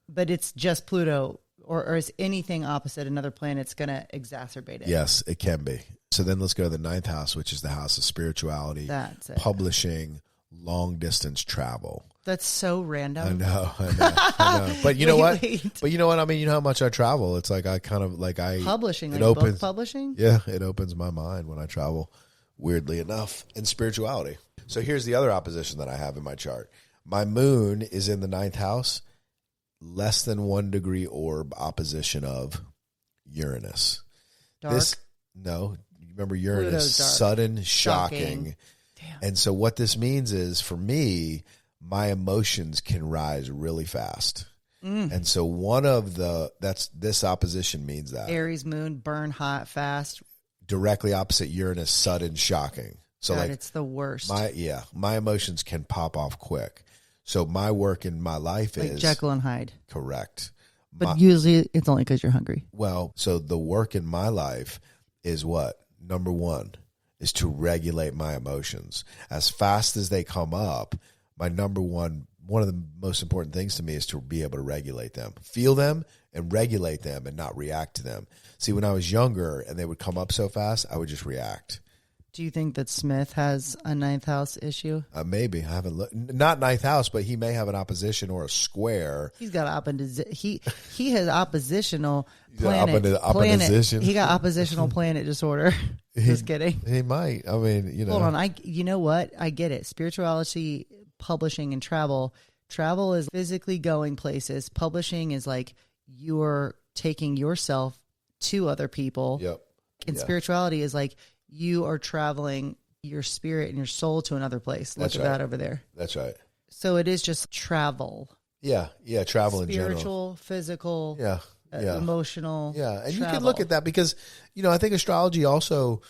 But it's just Pluto, or is anything opposite another planet's going to exacerbate it? Yes, it can be. So then let's go to the 9th house, which is the house of spirituality, That's it. Publishing, long distance travel. That's so random. I know. But you know what? But you know what? I mean, you know how much I travel. It's like publishing, like opens, book publishing? Yeah, it opens my mind when I travel, weirdly enough, in spirituality. So here's the other opposition that I have in my chart. My moon is in the 9th house, less than 1 degree orb opposition of Uranus. Dark? No, you remember Uranus, Pluto's dark. Sudden, shocking. Damn. And so what this means is, for me, my emotions can rise really fast. And so this opposition means that. Aries moon, burn hot, fast. Directly opposite Uranus, sudden, shocking. So God, it's the worst. My emotions can pop off quick. So my work in my life like is Jekyll and Hyde. Correct. But usually it's only because you're hungry. Well, so the work in my life is what? Number one is to regulate my emotions. As fast as they come up, one of the most important things to me is to be able to regulate them, feel them and regulate them and not react to them. See, when I was younger and they would come up so fast, I would just react. Do you think that Smith has a 9th house issue? Maybe. I haven't looked. Not 9th house, but he may have an opposition or a square. He's got he has oppositional Opposition. He got oppositional planet disorder. Just kidding. He might. I mean, you know. Hold on. You know what? I get it. Spirituality, publishing, and travel. Travel is physically going places. Publishing is like you're taking yourself to other people. Yep. And spirituality is like you are traveling your spirit and your soul to another place. Look at that over there. That's right. So it is just travel. Yeah, travel in general. Spiritual, physical, emotional. Yeah, and travel. you can look at that because, I think astrology also,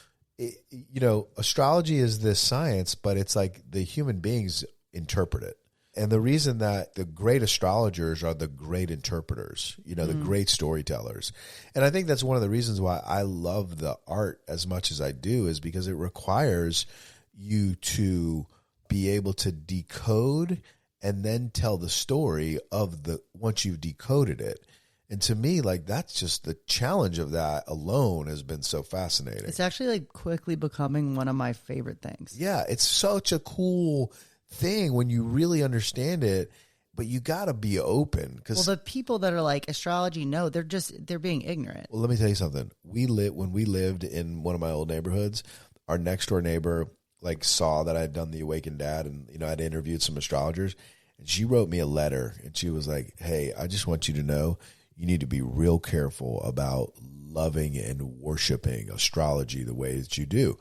astrology is this science, but it's like the human beings interpret it. And the reason that the great astrologers are the great interpreters, the great storytellers. And I think that's one of the reasons why I love the art as much as I do, is because it requires you to be able to decode and then tell the story of once you've decoded it. And to me, like, that's just the challenge of that alone has been so fascinating. It's actually like quickly becoming one of my favorite things. Yeah, it's such a cool thing when you really understand it, but you got to be open. Well, the people that are like astrology, no, they're being ignorant. Well, let me tell you something. When we lived in one of my old neighborhoods, our next door neighbor like saw that I had done the Awakened Dad, and I'd interviewed some astrologers, and she wrote me a letter, and she was like, "Hey, I just want you to know you need to be real careful about loving and worshiping astrology the way that you do."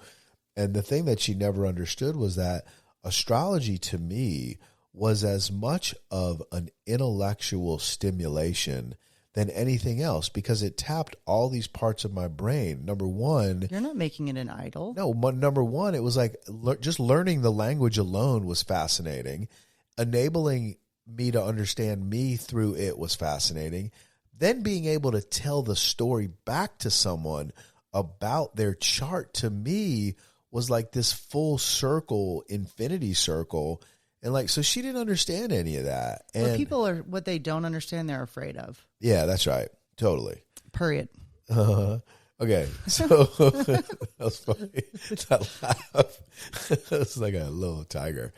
And the thing that she never understood was that astrology to me was as much of an intellectual stimulation than anything else, because it tapped all these parts of my brain. Number one, you're not making it an idol. No, number one, it was like just learning the language alone was fascinating. Enabling me to understand me through it was fascinating. Then being able to tell the story back to someone about their chart, to me, was like this full circle, infinity circle. And like, so she didn't understand any of that. And what they don't understand, they're afraid of. Yeah, that's right. Totally. Period. Okay. So that was funny. That laugh. It was like a little tiger.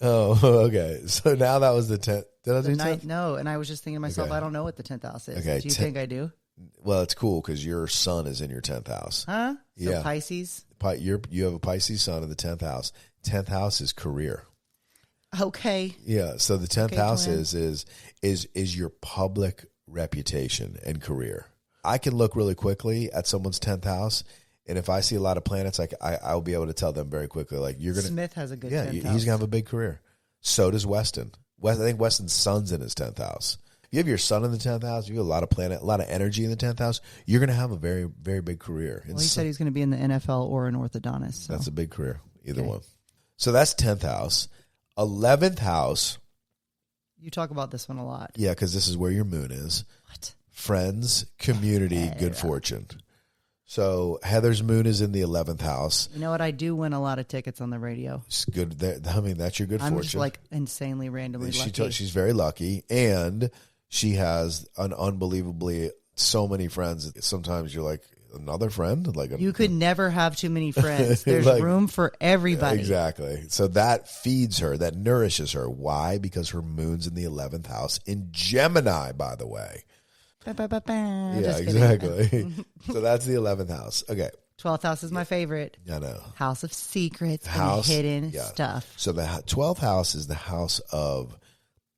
Oh, okay. So now that was the 10th. Did I do 10th? No. And I was just thinking to myself, Okay. I don't know what the 10th house is. Okay, Do you think I do? Well, it's cool because your sun is in your 10th house. Huh? So Yeah. Pisces? You have a Pisces sun in the 10th house. 10th house is career. Okay. Yeah. So the 10th Okay, house twin. is your public reputation and career. I can look really quickly at someone's 10th house, and if I see a lot of planets, I'll be able to tell them very quickly, like, you're gonna. Smith has a good 10th Yeah, he's house. gonna have a big career. So does Weston. I think Weston's sun's in his 10th house. If you have your sun in the 10th house, you have a lot of energy in the 10th house, you're going to have a very, very big career. Well, he said he's going to be in the NFL or an orthodontist. So. That's a big career, either Okay. one. So that's 10th house. 11th house. You talk about this one a lot. Yeah, because this is where your moon is. What? Friends, community, good fortune. So Heather's moon is in the 11th house. You know what? I do win a lot of tickets on the radio. It's good. I mean, that's your good I'm fortune. just like insanely randomly lucky. She's very lucky, and she has an unbelievably so many friends. Sometimes you're like, another friend? You could never have too many friends. There's Like- room for everybody. Exactly. So that feeds her, that nourishes her. Why? Because her moon's in the 11th house in Gemini, by the way. Yeah, Just kidding. exactly. So that's the 11th house. Okay. 12th house is my favorite. I know. House of secrets House- and hidden yeah. stuff. So the 12th house is the house of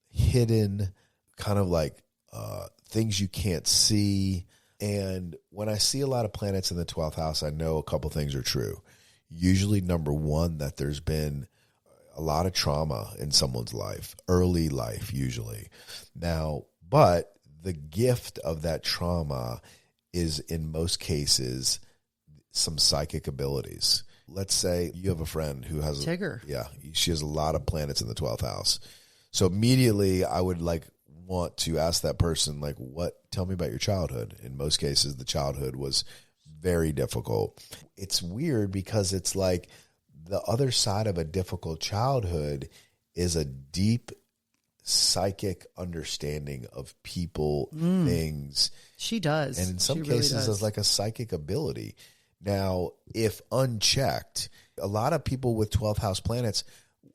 hidden, kind of like things you can't see. And when I see a lot of planets in the 12th house, I know a couple things are true. Usually, number one, that there's been a lot of trauma in someone's life, early life usually. Now, but the gift of that trauma is, in most cases, some psychic abilities. Let's say you have a friend who has Tigger. Yeah, she has a lot of planets in the 12th house. So immediately I would want to ask that person, tell me about your childhood. In most cases, the childhood was very difficult. It's weird because it's like the other side of a difficult childhood is a deep psychic understanding of people, things. She does. And in some She really cases, does. it's like a psychic ability. Now, if unchecked, a lot of people with 12th house planets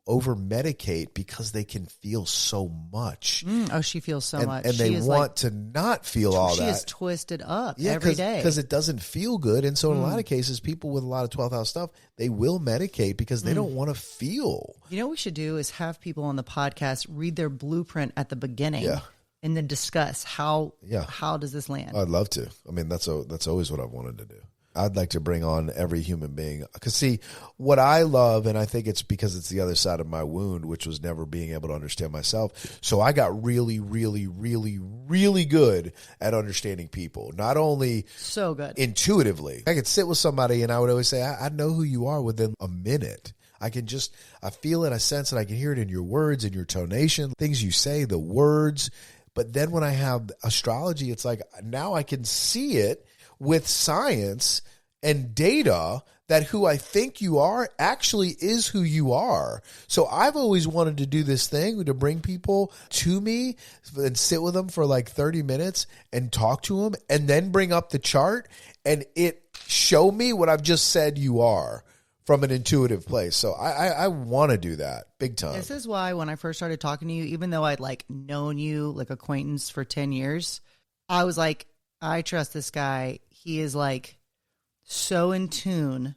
over-medicate because they can feel so much. Oh, she feels so much. And She they is want to not feel all she that. is twisted up every day. Because it doesn't feel good. And so in a lot of cases, people with a lot of 12th house stuff, they will medicate because they don't want to feel. You know what we should do is have people on the podcast read their blueprint at the beginning Yeah. and then discuss how Yeah. does this land. I'd love to. I mean, that's always what I've wanted to do. I'd like to bring on every human being. Because, see, what I love, and I think it's because it's the other side of my wound, which was never being able to understand myself. So I got really, really, really, really good at understanding people. Not only So good. intuitively. I could sit with somebody and I would always say, I know who you are within a minute. I feel it, I sense it, I can hear it in your words, in your tonation, things you say, the words. But then when I have astrology, it's like now I can see it with science and data that who I think you are actually is who you are. So I've always wanted to do this thing to bring people to me and sit with them for like 30 minutes and talk to them and then bring up the chart and it show me what I've just said you are from an intuitive place. So I want to do that big time. This is why when I first started talking to you, even though I'd like known you like acquaintance for 10 years, I was like, I trust this guy. He is like so in tune.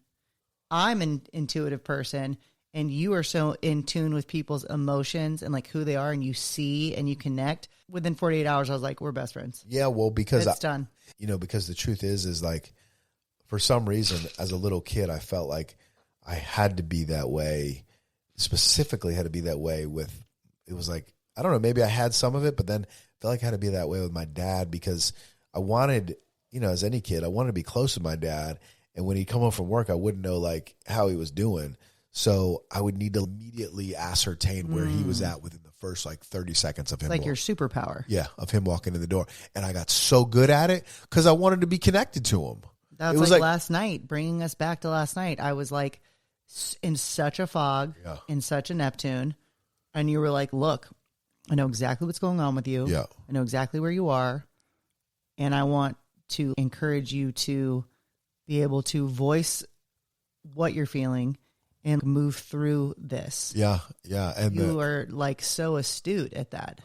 I'm an intuitive person and you are so in tune with people's emotions and like who they are and you see and you connect. Within 48 hours, I was like, we're best friends. Yeah, well, because it's done. You know, because the truth is like for some reason as a little kid, I felt like I had to be that way, specifically had to be that way with, it was like, I don't know, maybe I had some of it, but then I felt like I had to be that way with my dad because I wanted, you know, as any kid, I wanted to be close to my dad. And when he'd come home from work, I wouldn't know like how he was doing. So I would need to immediately ascertain where he was at within the first like 30 seconds of him. It's like your superpower. Yeah, of him walking in the door. And I got so good at it because I wanted to be connected to him. That's like last night, bringing us back to last night. I was like in such a fog, in such a Neptune. And you were like, look, I know exactly what's going on with you. Yeah. I know exactly where you are. And I want to encourage you to be able to voice what you're feeling and move through this. Yeah, yeah. And you are like so astute at that.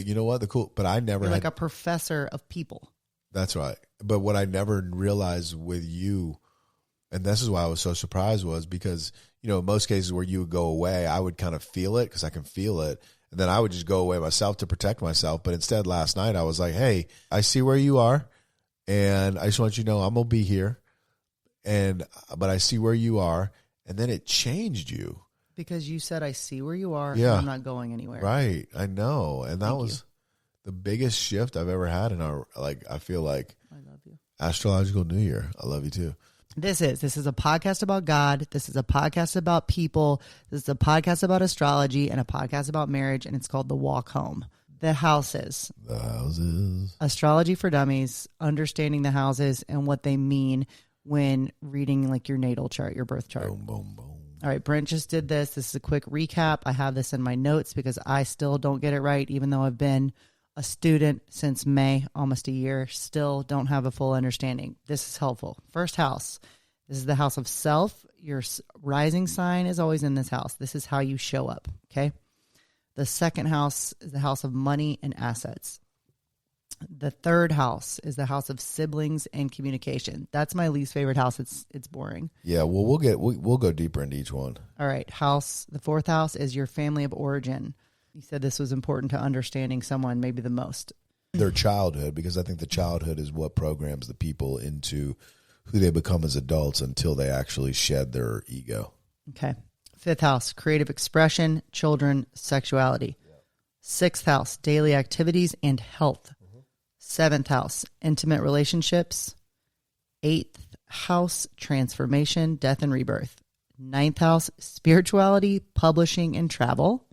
You know what? But I never You're like a professor of people. That's right. But what I never realized with you, and this is why I was so surprised, was because, you know, in most cases where you would go away, I would kind of feel it because I can feel it. And then I would just go away myself to protect myself. But instead, last night, I was like, hey, I see where you are. And I just want you to know I'm going to be here. But I see where you are. And then it changed you. Because you said, I see where you are. Yeah. And I'm not going anywhere. Right. I know. And that was the biggest shift I've ever had in I feel like I love you. Astrological New Year. I love you too. This is a podcast about God. This is a podcast about people. This is a podcast about astrology and a podcast about marriage. And it's called The Walk Home. The houses. Astrology for Dummies, understanding the houses and what they mean when reading like your natal chart, your birth chart. Boom, boom, boom. All right, Brent just did this. This is a quick recap. I have this in my notes because I still don't get it right, even though I've been a student since May, almost a year. Still don't have a full understanding. This is helpful. First house. This is the house of self. Your rising sign is always in this house. This is how you show up, okay? The second house is the house of money and assets. The third house is the house of siblings and communication. That's my least favorite house. It's boring. Yeah, well, we'll go deeper into each one. All right, the fourth house is your family of origin. You said this was important to understanding someone maybe the most. Their childhood, because I think the childhood is what programs the people into who they become as adults until they actually shed their ego. Okay. Fifth house, creative expression, children, sexuality. Yeah. Sixth house, daily activities and health. Seventh house, intimate relationships. Eighth house, transformation, death and rebirth. Ninth house, spirituality, publishing and travel.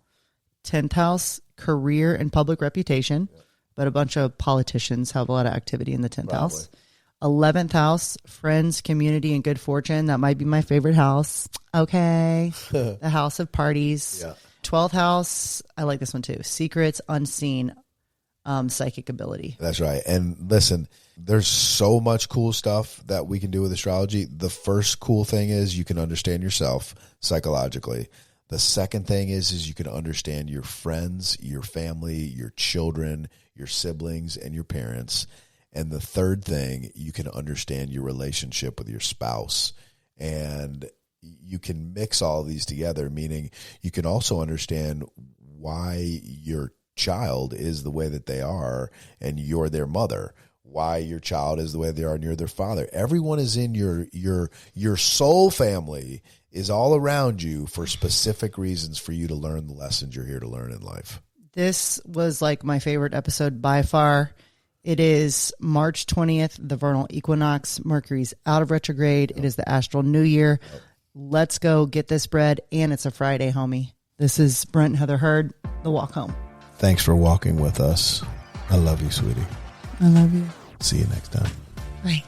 10th house, career and public reputation. Yeah. But a bunch of politicians have a lot of activity in the 10th house. 11th house, friends, community, and good fortune. That might be my favorite house. Okay. The house of parties. Yeah. 12th house, I like this one too. Secrets, unseen, psychic ability. That's right. And listen, there's so much cool stuff that we can do with astrology. The first cool thing is you can understand yourself psychologically. The second thing is you can understand your friends, your family, your children, your siblings, and your parents. And the third thing, you can understand your relationship with your spouse. And you can mix all of these together, meaning you can also understand why your child is the way that they are and you're their mother, why your child is the way they are and you're their father. Everyone is in your soul family is all around you for specific reasons for you to learn the lessons you're here to learn in life. This was like my favorite episode by far. It is March 20th, the vernal equinox. Mercury's out of retrograde. Yep. It is the astral new year. Yep. Let's go get this bread. And it's a Friday, homie. This is Brent and Heather Hurd, The Walk Home. Thanks for walking with us. I love you, sweetie. I love you. See you next time. Bye.